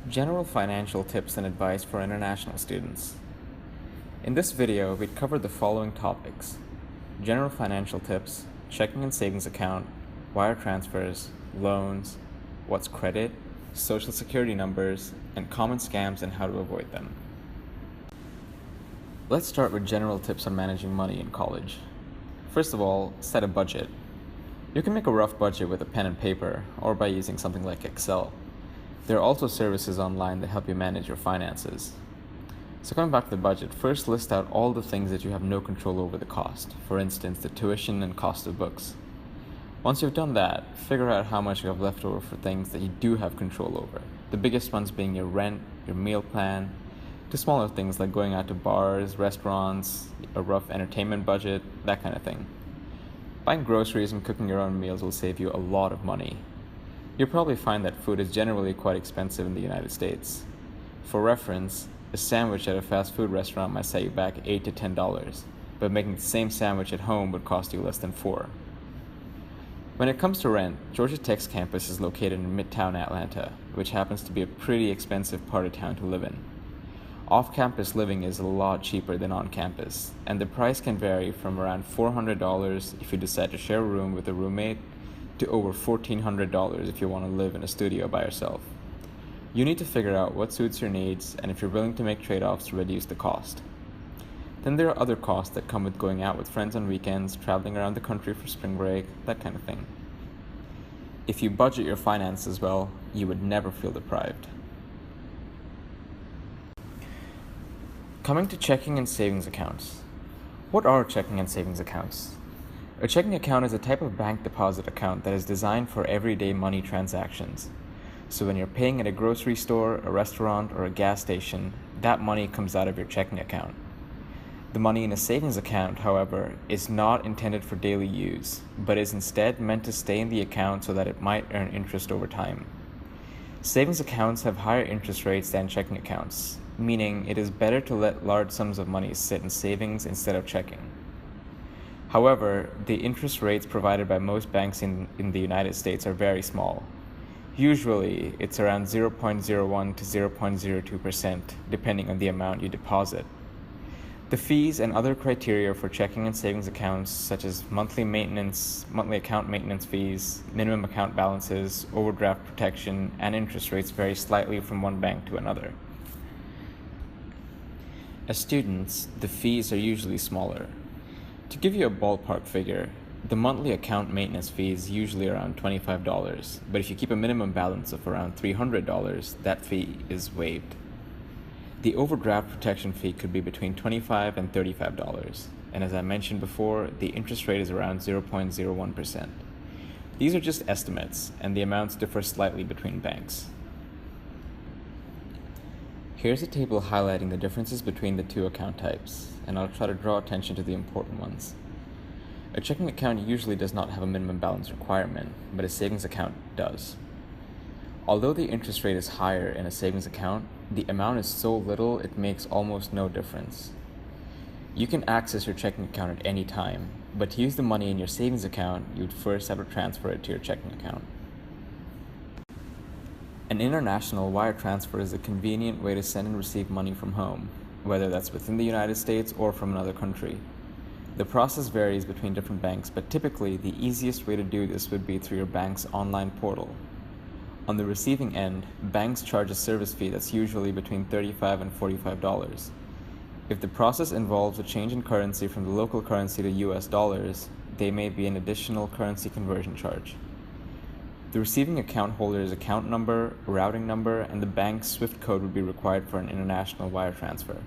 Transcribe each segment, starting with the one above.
General financial tips and advice for international students. In this video, we covered the following topics: general financial tips, checking and savings account, wire transfers, loans, what's credit, social security numbers, and common scams and how to avoid them. Let's start with general tips on managing money in college. First of all, set a budget. You can make a rough budget with a pen and paper or by using something like Excel. There are also services online that help you manage your finances. So coming back to the budget, first list out all the things that you have no control over the cost. For instance, the tuition and cost of books. Once you've done that, figure out how much you have left over for things that you do have control over. The biggest ones being your rent, your meal plan, to smaller things like going out to bars, restaurants, a rough entertainment budget, that kind of thing. Buying groceries and cooking your own meals will save you a lot of money. You'll probably find that food is generally quite expensive in the United States. For reference, a sandwich at a fast food restaurant might set you back $8 to $10, but making the same sandwich at home would cost you less than $4. When it comes to rent, Georgia Tech's campus is located in Midtown Atlanta, which happens to be a pretty expensive part of town to live in. Off-campus living is a lot cheaper than on-campus, and the price can vary from around $400 if you decide to share a room with a roommate to over $1,400 if you want to live in a studio by yourself. You need to figure out what suits your needs and if you're willing to make trade-offs to reduce the cost. Then there are other costs that come with going out with friends on weekends, traveling around the country for spring break, that kind of thing. If you budget your finances well, you would never feel deprived. Coming to checking and savings accounts. What are checking and savings accounts? A checking account is a type of bank deposit account that is designed for everyday money transactions. So when you're paying at a grocery store, a restaurant, or a gas station, that money comes out of your checking account. The money in a savings account, however, is not intended for daily use, but is instead meant to stay in the account so that it might earn interest over time. Savings accounts have higher interest rates than checking accounts, meaning it is better to let large sums of money sit in savings instead of checking. However, the interest rates provided by most banks in the United States are very small. Usually, it's around 0.01 to 0.02%, depending on the amount you deposit. The fees and other criteria for checking and savings accounts, such as monthly account maintenance fees, minimum account balances, overdraft protection, and interest rates vary slightly from one bank to another. As students, the fees are usually smaller. To give you a ballpark figure, the monthly account maintenance fee is usually around $25, but if you keep a minimum balance of around $300, that fee is waived. The overdraft protection fee could be between $25 and $35, and as I mentioned before, the interest rate is around 0.01%. These are just estimates, and the amounts differ slightly between banks. Here's a table highlighting the differences between the two account types, and I'll try to draw attention to the important ones. A checking account usually does not have a minimum balance requirement, but a savings account does. Although the interest rate is higher in a savings account, the amount is so little it makes almost no difference. You can access your checking account at any time, but to use the money in your savings account, you'd first have to transfer it to your checking account. An international wire transfer is a convenient way to send and receive money from home, whether that's within the United States or from another country. The process varies between different banks, but typically the easiest way to do this would be through your bank's online portal. On the receiving end, banks charge a service fee that's usually between $35 and $45. If the process involves a change in currency from the local currency to US dollars, there may be an additional currency conversion charge. The receiving account holder's account number, routing number, and the bank's SWIFT code would be required for an international wire transfer.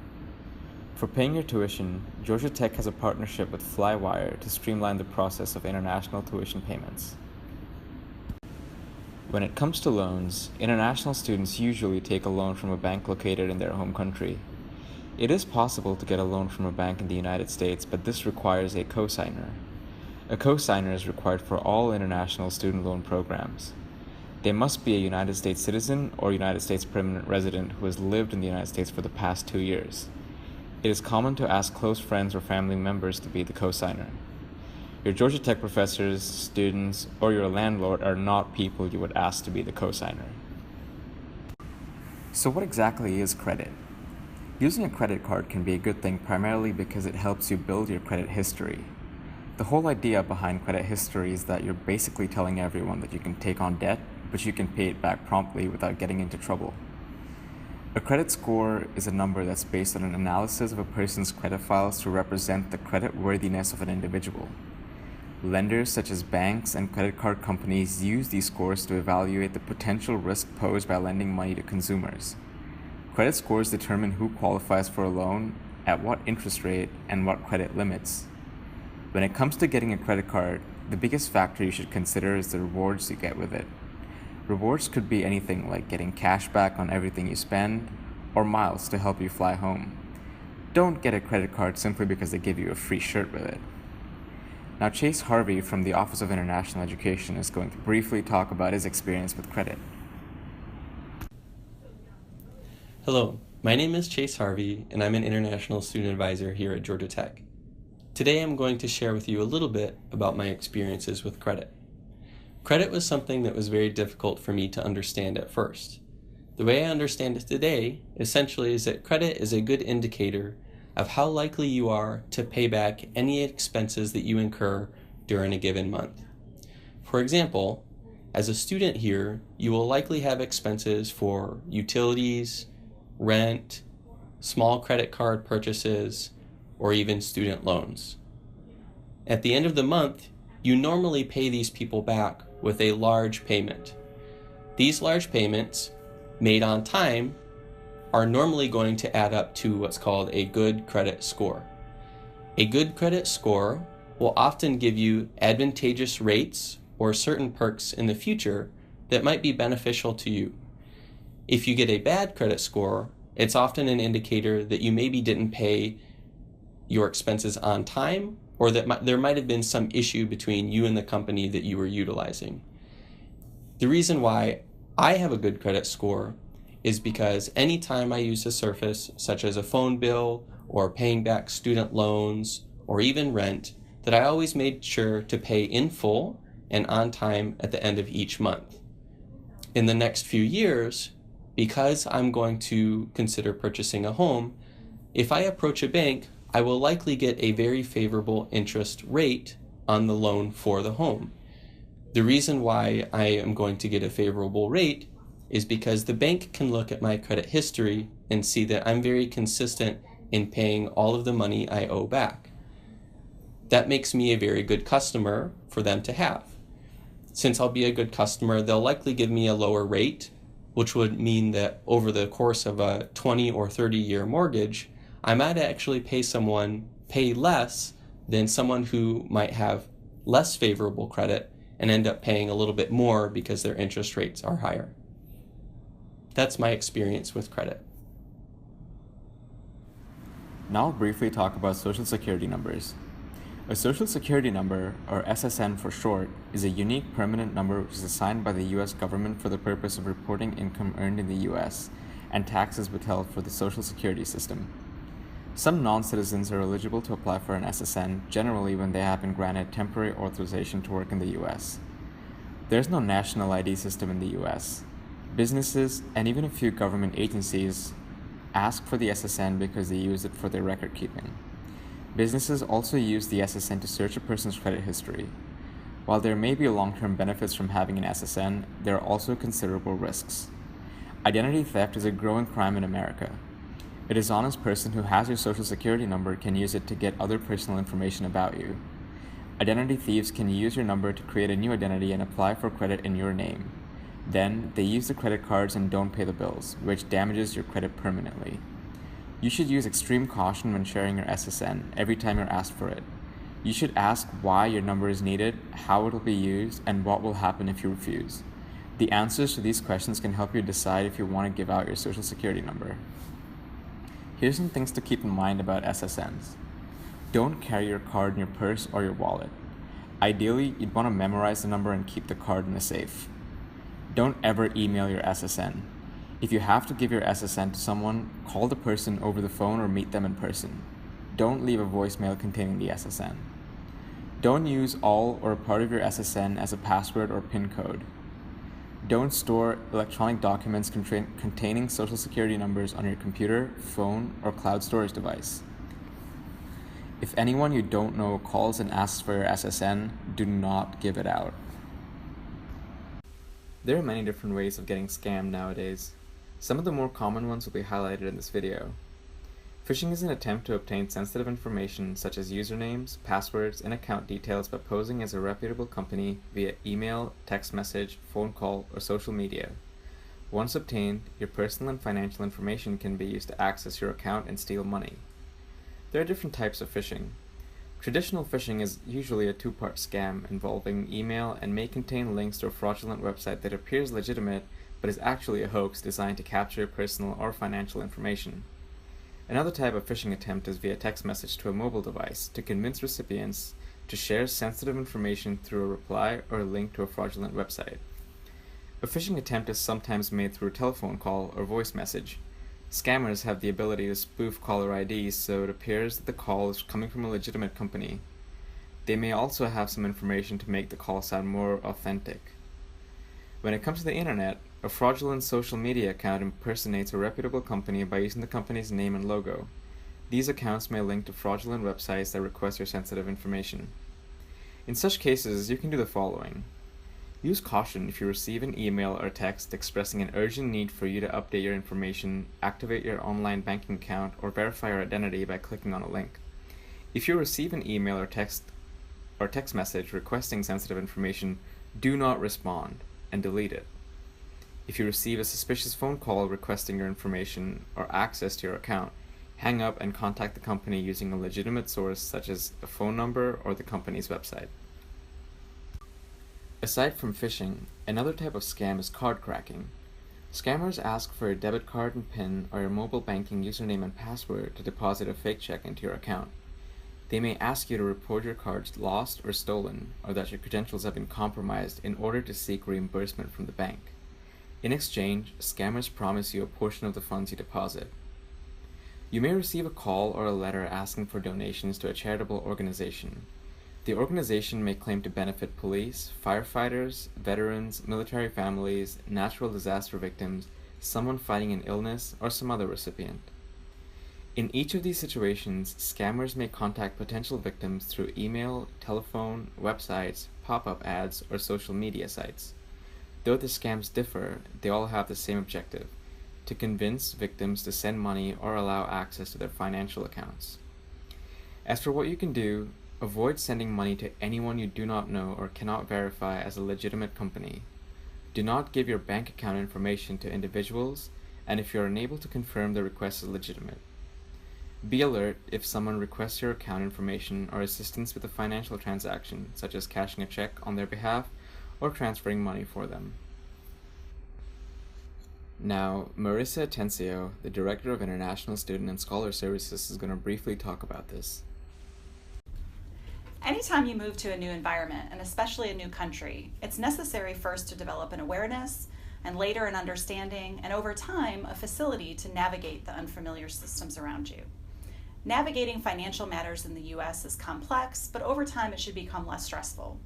For paying your tuition, Georgia Tech has a partnership with Flywire to streamline the process of international tuition payments. When it comes to loans, international students usually take a loan from a bank located in their home country. It is possible to get a loan from a bank in the United States, but this requires a cosigner. A cosigner is required for all international student loan programs. They must be a United States citizen or United States permanent resident who has lived in the United States for the past 2 years. It is common to ask close friends or family members to be the cosigner. Your Georgia Tech professors, students, or your landlord are not people you would ask to be the cosigner. So what exactly is credit? Using a credit card can be a good thing primarily because it helps you build your credit history. The whole idea behind credit history is that you're basically telling everyone that you can take on debt, but you can pay it back promptly without getting into trouble. A credit score is a number that's based on an analysis of a person's credit files to represent the credit worthiness of an individual. Lenders such as banks and credit card companies use these scores to evaluate the potential risk posed by lending money to consumers. Credit scores determine who qualifies for a loan, at what interest rate, and what credit limits. When it comes to getting a credit card, the biggest factor you should consider is the rewards you get with it. Rewards could be anything like getting cash back on everything you spend, or miles to help you fly home. Don't get a credit card simply because they give you a free shirt with it. Now, Chase Harvey from the Office of International Education is going to briefly talk about his experience with credit. Hello, my name is Chase Harvey, and I'm an International Student Advisor here at Georgia Tech. Today I'm going to share with you a little bit about my experiences with credit. Credit was something that was very difficult for me to understand at first. The way I understand it today, essentially, is that credit is a good indicator of how likely you are to pay back any expenses that you incur during a given month. For example, as a student here, you will likely have expenses for utilities, rent, small credit card purchases, or even student loans. At the end of the month, you normally pay these people back with a large payment. These large payments, made on time, are normally going to add up to what's called a good credit score. A good credit score will often give you advantageous rates or certain perks in the future that might be beneficial to you. If you get a bad credit score, it's often an indicator that you maybe didn't pay your expenses on time, or that there might have been some issue between you and the company that you were utilizing. The reason why I have a good credit score is because anytime I use a service such as a phone bill or paying back student loans or even rent, that I always made sure to pay in full and on time at the end of each month. In the next few years, because I'm going to consider purchasing a home, if I approach a bank, I will likely get a very favorable interest rate on the loan for the home. The reason why I am going to get a favorable rate is because the bank can look at my credit history and see that I'm very consistent in paying all of the money I owe back. That makes me a very good customer for them to have. Since I'll be a good customer, they'll likely give me a lower rate, which would mean that over the course of a 20 or 30-year mortgage, I might actually pay less than someone who might have less favorable credit and end up paying a little bit more because their interest rates are higher. That's my experience with credit. Now I'll briefly talk about Social Security numbers. A Social Security number, or SSN for short, is a unique permanent number which is assigned by the U.S. government for the purpose of reporting income earned in the U.S. and taxes withheld for the Social Security system. Some non-citizens are eligible to apply for an SSN, generally when they have been granted temporary authorization to work in the U.S. There's no national ID system in the U.S. Businesses, and even a few government agencies, ask for the SSN because they use it for their record keeping. Businesses also use the SSN to search a person's credit history. While there may be long-term benefits from having an SSN, there are also considerable risks. Identity theft is a growing crime in America. A dishonest person who has your Social Security number can use it to get other personal information about you. Identity thieves can use your number to create a new identity and apply for credit in your name. Then, they use the credit cards and don't pay the bills, which damages your credit permanently. You should use extreme caution when sharing your SSN every time you're asked for it. You should ask why your number is needed, how it will be used, and what will happen if you refuse. The answers to these questions can help you decide if you want to give out your Social Security number. Here's some things to keep in mind about SSNs. Don't carry your card in your purse or your wallet. Ideally, you'd want to memorize the number and keep the card in a safe. Don't ever email your SSN. If you have to give your SSN to someone, call the person over the phone or meet them in person. Don't leave a voicemail containing the SSN. Don't use all or a part of your SSN as a password or PIN code. Don't store electronic documents containing social security numbers on your computer, phone, or cloud storage device. If anyone you don't know calls and asks for your SSN, do not give it out. There are many different ways of getting scammed nowadays. Some of the more common ones will be highlighted in this video. Phishing is an attempt to obtain sensitive information such as usernames, passwords, and account details by posing as a reputable company via email, text message, phone call, or social media. Once obtained, your personal and financial information can be used to access your account and steal money. There are different types of phishing. Traditional phishing is usually a two-part scam involving email and may contain links to a fraudulent website that appears legitimate but is actually a hoax designed to capture your personal or financial information. Another type of phishing attempt is via text message to a mobile device to convince recipients to share sensitive information through a reply or a link to a fraudulent website. A phishing attempt is sometimes made through a telephone call or voice message. Scammers have the ability to spoof caller IDs so it appears that the call is coming from a legitimate company. They may also have some information to make the call sound more authentic. When it comes to the internet, a fraudulent social media account impersonates a reputable company by using the company's name and logo. These accounts may link to fraudulent websites that request your sensitive information. In such cases, you can do the following. Use caution if you receive an email or text expressing an urgent need for you to update your information, activate your online banking account, or verify your identity by clicking on a link. If you receive an email or text message requesting sensitive information, do not respond and delete it. If you receive a suspicious phone call requesting your information or access to your account, hang up and contact the company using a legitimate source such as a phone number or the company's website. Aside from phishing, another type of scam is card cracking. Scammers ask for your debit card and PIN or your mobile banking username and password to deposit a fake check into your account. They may ask you to report your cards lost or stolen, or that your credentials have been compromised in order to seek reimbursement from the bank. In exchange, scammers promise you a portion of the funds you deposit. You may receive a call or a letter asking for donations to a charitable organization. The organization may claim to benefit police, firefighters, veterans, military families, natural disaster victims, someone fighting an illness, or some other recipient. In each of these situations, scammers may contact potential victims through email, telephone, websites, pop-up ads, or social media sites. Though the scams differ, they all have the same objective: to convince victims to send money or allow access to their financial accounts. As for what you can do, avoid sending money to anyone you do not know or cannot verify as a legitimate company. Do not give your bank account information to individuals, and if you are unable to confirm the request is legitimate. Be alert if someone requests your account information or assistance with a financial transaction, such as cashing a check on their behalf or transferring money for them. Now, Marissa Atencio, the Director of International Student and Scholar Services, is going to briefly talk about this. Anytime you move to a new environment, and especially a new country, it's necessary first to develop an awareness, and later an understanding, and over time, a facility to navigate the unfamiliar systems around you. Navigating financial matters in the U.S. is complex, but over time it should become less stressful.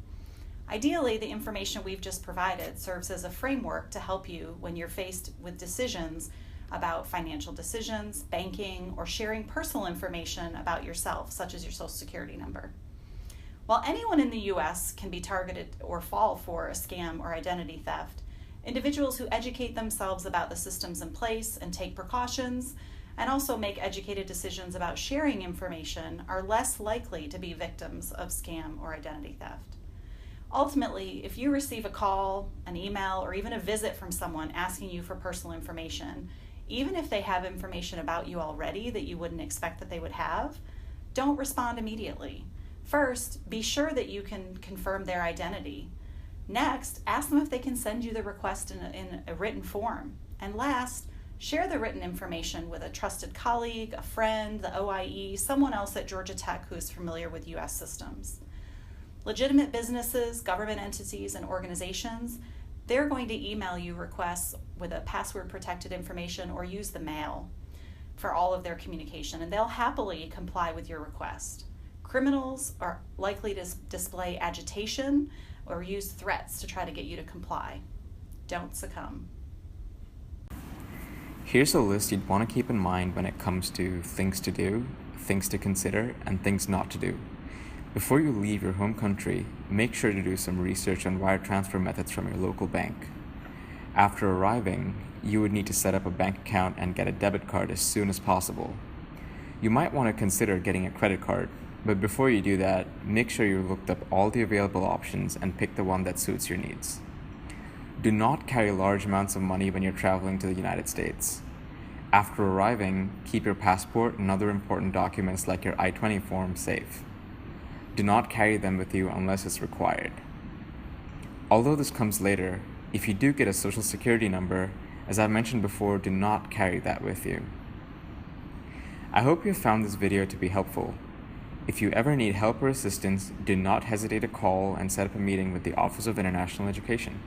Ideally, the information we've just provided serves as a framework to help you when you're faced with decisions about financial decisions, banking, or sharing personal information about yourself, such as your Social Security number. While anyone in the U.S. can be targeted or fall for a scam or identity theft, individuals who educate themselves about the systems in place and take precautions, and also make educated decisions about sharing information, are less likely to be victims of scam or identity theft. Ultimately, if you receive a call, an email, or even a visit from someone asking you for personal information, even if they have information about you already that you wouldn't expect that they would have, don't respond immediately. First, be sure that you can confirm their identity. Next, ask them if they can send you the request in a written form. And last, share the written information with a trusted colleague, a friend, the OIE, someone else at Georgia Tech who is familiar with U.S. systems. Legitimate businesses, government entities, and organizations, they're going to email you requests with a password-protected information or use the mail for all of their communication, and they'll happily comply with your request. Criminals are likely to display agitation or use threats to try to get you to comply. Don't succumb. Here's a list you'd want to keep in mind when it comes to things to do, things to consider, and things not to do. Before you leave your home country, make sure to do some research on wire transfer methods from your local bank. After arriving, you would need to set up a bank account and get a debit card as soon as possible. You might want to consider getting a credit card, but before you do that, make sure you looked up all the available options and pick the one that suits your needs. Do not carry large amounts of money when you're traveling to the United States. After arriving, keep your passport and other important documents like your I-20 form safe. Do not carry them with you unless it's required. Although this comes later, if you do get a social security number, as I mentioned before, do not carry that with you. I hope you found this video to be helpful. If you ever need help or assistance, do not hesitate to call and set up a meeting with the Office of International Education.